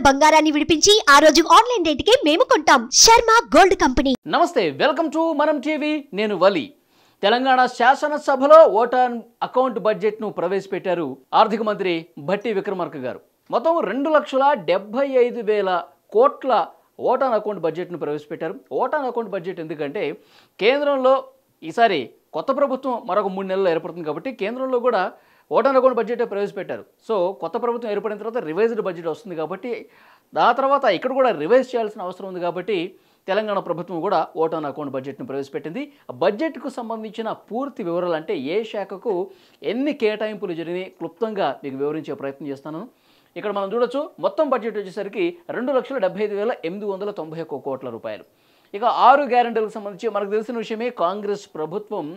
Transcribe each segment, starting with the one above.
బంగారాన్ని విడిపించి ఆ రోజు ఆన్లైన్ రేటుకే మేము కొంటాం. Sharma gold company. నమస్తే, వెల్కమ్ టు మనం టీవీ. నేను వలి. తెలంగాణ శాసనసభలో ఓటాన్ అకౌంట్ బడ్జెట్ను ప్రవేశపెట్టారు ఆర్థిక మంత్రి భట్టి విక్రమార్క గారు. మొత్తం 2,75,000 కోట్ల ఓటాన్ అకౌంట్ బడ్జెట్ను ప్రవేశపెట్టారు. ఓటాన్ అకౌంట్ బడ్జెట్ ఎందుకంటే కేంద్రంలో ఈసారి కొత్త ప్రభుత్వం మరొక 3 నెలలు ఏర్పడుతుంది కాబట్టి కేంద్రంలో కూడా ఓటాన్ అకౌంట్ బడ్జెట్ ప్రవేశపెట్టారు. సో కొత్త ప్రభుత్వం ఏర్పడిన తర్వాత రివైజ్డ్ బడ్జెట్ వస్తుంది కాబట్టి ఆ తర్వాత ఇక్కడ కూడా రివైజ్ చేయాల్సిన అవసరం ఉంది కాబట్టి తెలంగాణ ప్రభుత్వం కూడా ఓటాన్ అకౌంట్ బడ్జెట్ను ప్రవేశపెట్టింది. బడ్జెట్కు సంబంధించిన పూర్తి వివరాలు అంటే ఏ శాఖకు ఎన్ని కేటాయింపులు జరిగినాయి క్లుప్తంగా మీకు వివరించే ప్రయత్నం చేస్తాను. ఇక్కడ మనం చూడొచ్చు, మొత్తం బడ్జెట్ వచ్చేసరికి 2,75,891 కోట్ల రూపాయలు. ఇక 6 గ్యారెంటీలకు సంబంధించి మనకు తెలిసిన విషయమే, కాంగ్రెస్ ప్రభుత్వం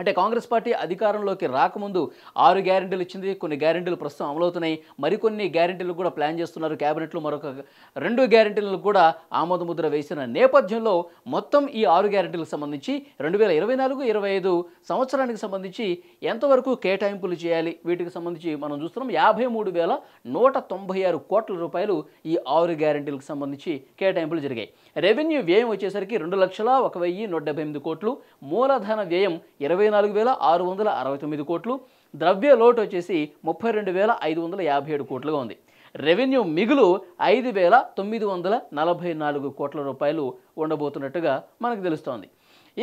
అంటే కాంగ్రెస్ పార్టీ అధికారంలోకి రాకముందు 6 గ్యారెంటీలు ఇచ్చింది. కొన్ని గ్యారెంటీలు ప్రస్తుతం అమలవుతున్నాయి, మరికొన్ని గ్యారెంటీలు కూడా ప్లాన్ చేస్తున్నారు. క్యాబినెట్లో మరొక 2 గ్యారెంటీలకు కూడా ఆమోదముద్ర వేసిన నేపథ్యంలో మొత్తం ఈ 6 గ్యారెంటీలకు సంబంధించి 2024-25 సంవత్సరానికి సంబంధించి ఎంతవరకు కేటాయింపులు చేయాలి, వీటికి సంబంధించి మనం చూస్తున్నాం 53,196 కోట్ల రూపాయలు ఈ 6 గ్యారెంటీలకు సంబంధించి కేటాయింపులు జరిగాయి. రెవెన్యూ వ్యయం వచ్చేసరికి 2,01,178 కోట్లు, మూలధన వ్యయం 24,669 కోట్లు, ద్రవ్య లోటు వచ్చేసి 32,557 కోట్లుగా ఉంది. రెవెన్యూ మిగులు 5,944 కోట్ల రూపాయలు ఉండబోతున్నట్టుగా మనకు తెలుస్తోంది.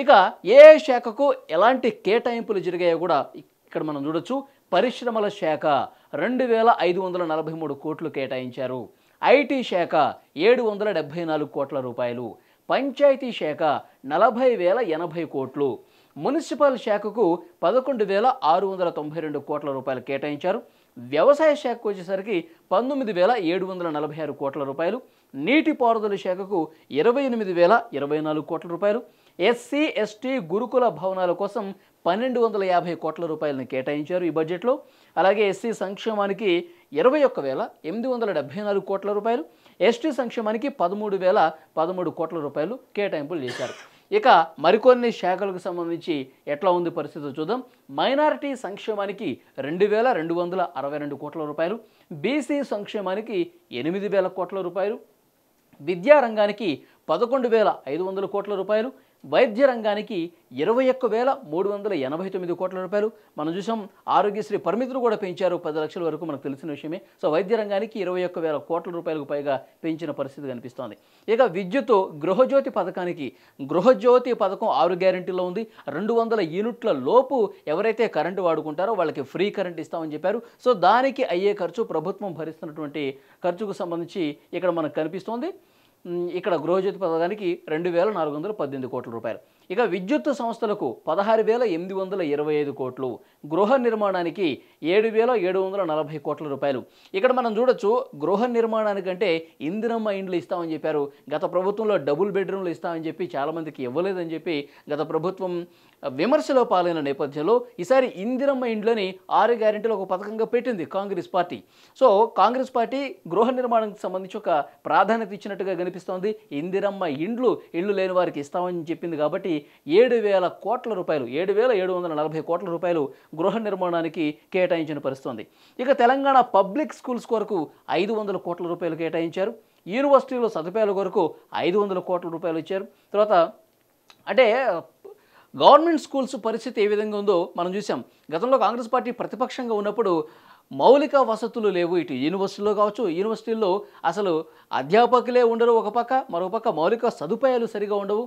ఇక ఏ శాఖకు ఎలాంటి కేటాయింపులు జరిగాయో కూడా ఇక్కడ మనం చూడొచ్చు. పరిశ్రమల శాఖ 2,543 కోట్లు కేటాయించారు. ఐటీ శాఖ 774 కోట్ల రూపాయలు, పంచాయతీ శాఖ 40,080 కోట్లు, మున్సిపల్ శాఖకు 11,692 కోట్ల రూపాయలు కేటాయించారు. వ్యవసాయ శాఖకు వచ్చేసరికి 19,746 కోట్ల రూపాయలు, నీటిపారుదల శాఖకు 28,024 కోట్ల రూపాయలు, ఎస్సీ ఎస్టీ గురుకుల భవనాల కోసం 1,250 కోట్ల రూపాయలను కేటాయించారు ఈ బడ్జెట్లో. అలాగే ఎస్సీ సంక్షేమానికి 21,874 కోట్ల రూపాయలు, ఎస్టీ సంక్షేమానికి 13,013 కోట్ల రూపాయలు కేటాయింపులు చేశారు. ఇక మరికొన్ని శాఖలకు సంబంధించి ఎట్లా ఉంది పరిస్థితి చూద్దాం. మైనారిటీ సంక్షేమానికి 2,262 కోట్ల రూపాయలు, బీసీ సంక్షేమానికి 8,000 కోట్ల రూపాయలు, విద్యారంగానికి 11,500 కోట్ల రూపాయలు, వైద్య రంగానికి 21,389 కోట్ల రూపాయలు. మనం చూసాం ఆరోగ్యశ్రీ పరిమితులు కూడా పెంచారు 10 లక్షల వరకు, మనకు తెలిసిన విషయమే. సో వైద్య రంగానికి 21,000 కోట్ల రూపాయలకు పైగా పెంచిన పరిస్థితి కనిపిస్తోంది. ఇక విద్యుత్ గృహజ్యోతి పథకానికి, గృహజ్యోతి పథకం 6 గ్యారెంటీలో ఉంది. 200 యూనిట్ల లోపు ఎవరైతే కరెంటు వాడుకుంటారో వాళ్ళకి ఫ్రీ కరెంట్ ఇస్తామని చెప్పారు. సో దానికి అయ్యే ఖర్చు, ప్రభుత్వం భరిస్తున్నటువంటి ఖర్చుకు సంబంధించి ఇక్కడ మనకు కనిపిస్తోంది. ఇక్కడ గృహజ్యోతి పథకానికి 2,418 కోట్ల రూపాయలు. ఇక విద్యుత్ సంస్థలకు 16,825 కోట్లు, గృహ నిర్మాణానికి 7,740 కోట్ల రూపాయలు. ఇక్కడ మనం చూడొచ్చు, గృహ నిర్మాణానికంటే ఇందిరమ్మ ఇండ్లు ఇస్తామని చెప్పారు. గత ప్రభుత్వంలో డబుల్ బెడ్రూమ్లు ఇస్తామని చెప్పి చాలామందికి ఇవ్వలేదని చెప్పి గత ప్రభుత్వం విమర్శలో పాలైన నేపథ్యంలో ఈసారి ఇందిరమ్మ ఇండ్లని 6 గ్యారెంటీలు ఒక పథకంగా పెట్టింది Congress party. So Congress party గృహ నిర్మాణానికి సంబంధించి ఒక ప్రాధాన్యత ఇచ్చినట్టుగా కనిపిస్తోంది. ఇందిరమ్మ ఇళ్ళు లేని వారికి ఇస్తామని చెప్పింది కాబట్టి 7,000 కోట్ల రూపాయలు, 7,740 కోట్ల రూపాయలు గృహ నిర్మాణానికి కేటాయించిన పరిస్థితుంది. ఇక తెలంగాణ పబ్లిక్ స్కూల్స్ కొరకు 500 కోట్ల రూపాయలు కేటాయించారు. యూనివర్సిటీలో సదుపాయాల కొరకు 500 కోట్ల రూపాయలు ఇచ్చారు. తర్వాత అంటే గవర్నమెంట్ స్కూల్స్ పరిస్థితి ఏ విధంగా ఉందో మనం చూసాం. గతంలో కాంగ్రెస్ పార్టీ ప్రతిపక్షంగా ఉన్నప్పుడు మౌలిక వసతులు లేవు. ఇటు యూనివర్సిటీలో కావచ్చు, యూనివర్సిటీల్లో అసలు అధ్యాపకులే ఉండరు ఒక పక్క, మరో పక్క మౌలిక సదుపాయాలు సరిగా ఉండవు.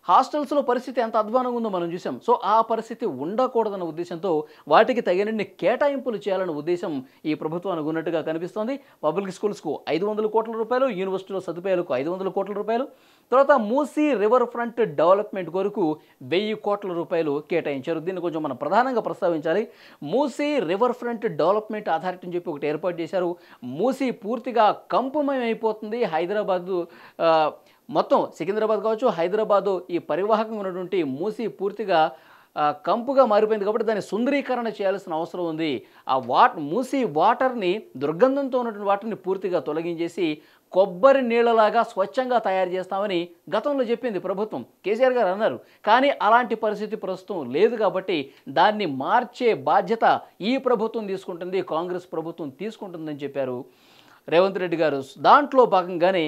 హాస్టల్స్లో పరిస్థితి ఎంత అధ్వానంగా ఉందో మనం చూసాం. సో ఆ పరిస్థితి ఉండకూడదన్న ఉద్దేశంతో వాటికి తగినన్ని కేటాయింపులు చేయాలన్న ఉద్దేశం ఈ ప్రభుత్వానికి ఉన్నట్టుగా కనిపిస్తోంది. పబ్లిక్ స్కూల్స్కు 500 కోట్ల రూపాయలు, యూనివర్సిటీలో సదుపాయాలకు 500 కోట్ల రూపాయలు, తర్వాత మూసీ రివర్ ఫ్రంట్ డెవలప్మెంట్ కొరకు 1,000 కోట్ల రూపాయలు కేటాయించారు. దీన్ని కొంచెం మనం ప్రధానంగా ప్రస్తావించాలి. Musi river front development authority అని చెప్పి ఒకటి ఏర్పాటు చేశారు. మూసీ పూర్తిగా కంపుమయమైపోతుంది. హైదరాబాదు మొత్తం సికింద్రాబాద్ కావచ్చు, హైదరాబాదు ఈ పరివాహకంగా ఉన్నటువంటి మూసీ పూర్తిగా కంపుగా మారిపోయింది కాబట్టి దాన్ని సుందరీకరణ చేయాల్సిన అవసరం ఉంది. ఆ మూసీ వాటర్ని, దుర్గంధంతో ఉన్నటువంటి వాటర్ని పూర్తిగా తొలగించేసి కొబ్బరి నీళ్ళలాగా స్వచ్ఛంగా తయారు చేస్తామని గతంలో చెప్పింది ప్రభుత్వం. కేసీఆర్ గారు అన్నారు. కానీ అలాంటి పరిస్థితి ప్రస్తుతం లేదు కాబట్టి దాన్ని మార్చే బాధ్యత ఈ ప్రభుత్వం తీసుకుంటుంది, కాంగ్రెస్ ప్రభుత్వం తీసుకుంటుందని చెప్పారు రేవంత్ రెడ్డి గారు. దాంట్లో భాగంగానే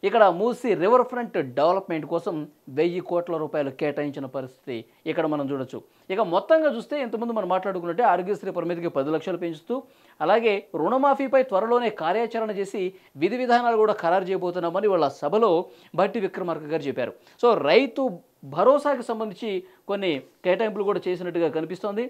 ఇక్కడ మూసీ రివర్ ఫ్రంట్ డెవలప్మెంట్ కోసం 1000 కోట్ల రూపాయలు కేటాయించిన పరిస్థితి ఇక్కడ మనం చూడొచ్చు. ఇక మొత్తంగా చూస్తే ఇంతకుముందు మనం మాట్లాడుకున్నట్టే ఆరోగ్యశ్రీ పరిమితికి 10 లక్షలు పెంచుతూ, అలాగే రుణమాఫీపై త్వరలోనే కార్యాచరణ చేసి విధి విధానాలు కూడా ఖరారు చేయబోతున్నామని వాళ్ళ సభలో భట్టి విక్రమార్క గారు చెప్పారు. సో రైతు భరోసాకి సంబంధించి కొన్ని కేటాయింపులు కూడా చేసినట్టుగా కనిపిస్తోంది.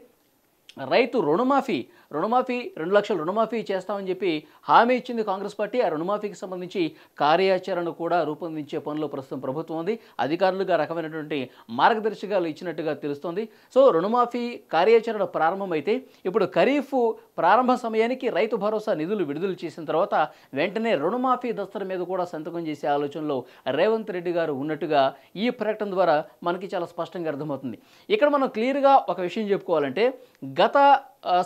రైతు రుణమాఫీ 2 లక్షల రుణమాఫీ చేస్తామని చెప్పి హామీ ఇచ్చింది కాంగ్రెస్ పార్టీ. ఆ రుణమాఫీకి సంబంధించి కార్యాచరణ కూడా రూపొందించే పనిలో ప్రస్తుతం ప్రభుత్వం ఉంది. అధికారులుగా రకమైనటువంటి మార్గదర్శకాలు ఇచ్చినట్టుగా తెలుస్తోంది. సో రుణమాఫీ కార్యాచరణ ప్రారంభమైతే ఇప్పుడు ఖరీఫ్ ప్రారంభ సమయానికి రైతు భరోసా నిధులు విడుదల చేసిన తర్వాత వెంటనే రుణమాఫీ దస్తర మీద కూడా సంతకం చేసే ఆలోచనలో రేవంత్ రెడ్డి గారు ఉన్నట్టుగా ఈ ప్రకటన ద్వారా మనకి చాలా స్పష్టంగా అర్థమవుతుంది. ఇక్కడ మనం క్లియర్గా ఒక విషయం చెప్పుకోవాలంటే, గత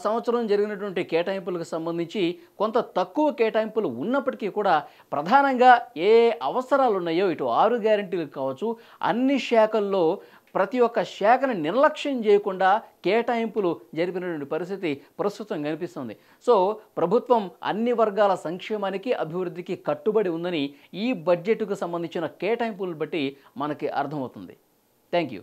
సంవత్సరం జరిగినటువంటి కేటాయింపులకు సంబంధించి కొంత తక్కువ కేటాయింపులు ఉన్నప్పటికీ కూడా ప్రధానంగా ఏ అవసరాలు ఉన్నాయో ఇటు 6 గ్యారెంటీలకు కావచ్చు, అన్ని శాఖల్లో ప్రతి ఒక్క శాఖను నిర్లక్ష్యం చేయకుండా కేటాయింపులు జరిపినటువంటి పరిస్థితి ప్రస్తుతం కనిపిస్తుంది. సో ప్రభుత్వం అన్ని వర్గాల సంక్షేమానికి, అభివృద్ధికి కట్టుబడి ఉందని ఈ బడ్జెట్కు సంబంధించిన కేటాయింపులను బట్టి మనకి అర్థమవుతుంది. Thank you.